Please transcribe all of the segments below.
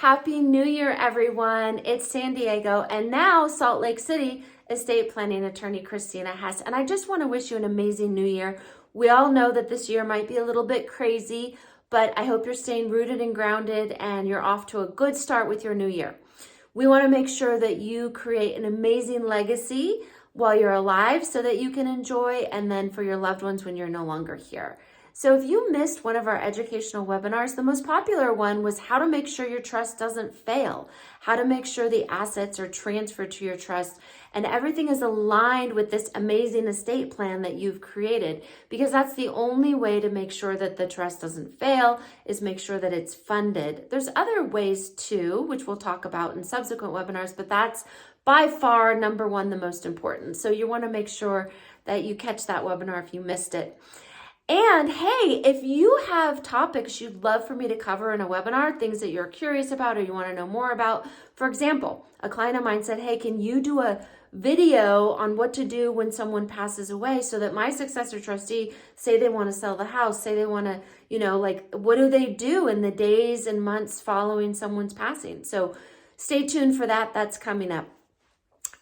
Happy New Year, everyone. It's San Diego and now Salt Lake City estate planning attorney Christina Hess. And I just want to wish you an amazing new year. We all know that this year might be a little bit crazy, but I hope you're staying rooted and grounded and you're off to a good start with your new year. We want to make sure that you create an amazing legacy while you're alive so that you can enjoy, and then for your loved ones when you're no longer here. So if you missed one of our educational webinars, the most popular one was how to make sure your trust doesn't fail, how to make sure the assets are transferred to your trust and everything is aligned with this amazing estate plan that you've created, because that's the only way to make sure that the trust doesn't fail, is make sure that it's funded. There's other ways too, which we'll talk about in subsequent webinars, but that's by far number one, the most important. So you want to make sure that you catch that webinar if you missed it. And hey, if you have topics you'd love for me to cover in a webinar, things that you're curious about or you want to know more about, for example, a client of mine said, hey, can you do a video on what to do when someone passes away so that my successor trustee, say they want to sell the house, say they want to, what do they do in the days and months following someone's passing? So stay tuned for that. That's coming up.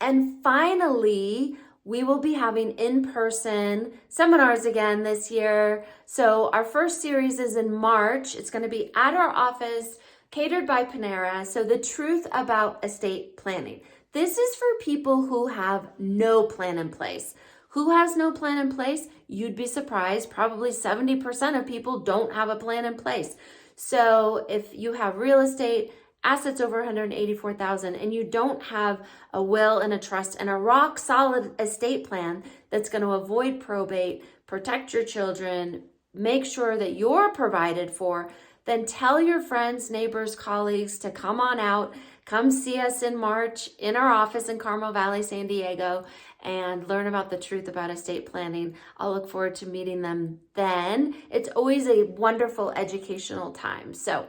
And finally, we will be having in-person seminars again this year. So our first series is in March. It's going to be at our office, catered by Panera. So the truth about estate planning. This is for people who have no plan in place. Who has no plan in place? You'd be surprised. Probably 70% of people don't have a plan in place. So if you have real estate, assets over 184,000, and you don't have a will and a trust and a rock solid estate plan that's going to avoid probate, protect your children, make sure that you're provided for, then tell your friends, neighbors, colleagues to come on out, come see us in March in our office in Carmel Valley, San Diego, and learn about the truth about estate planning. I'll look forward to meeting them then. It's always a wonderful educational time. So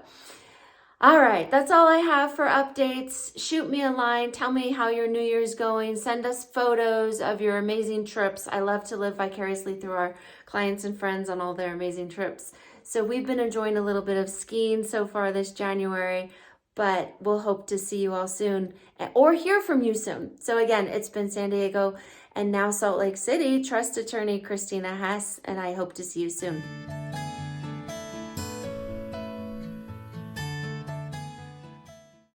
all right, that's all I have for updates. Shoot me a line. Tell me how your New Year's going. Send us photos of your amazing trips. I love to live vicariously through our clients and friends on all their amazing trips. So we've been enjoying a little bit of skiing so far this January, but we'll hope to see you all soon or hear from you soon. So again, it's been San Diego and now Salt Lake City trust attorney Christina Hess, and I hope to see you soon.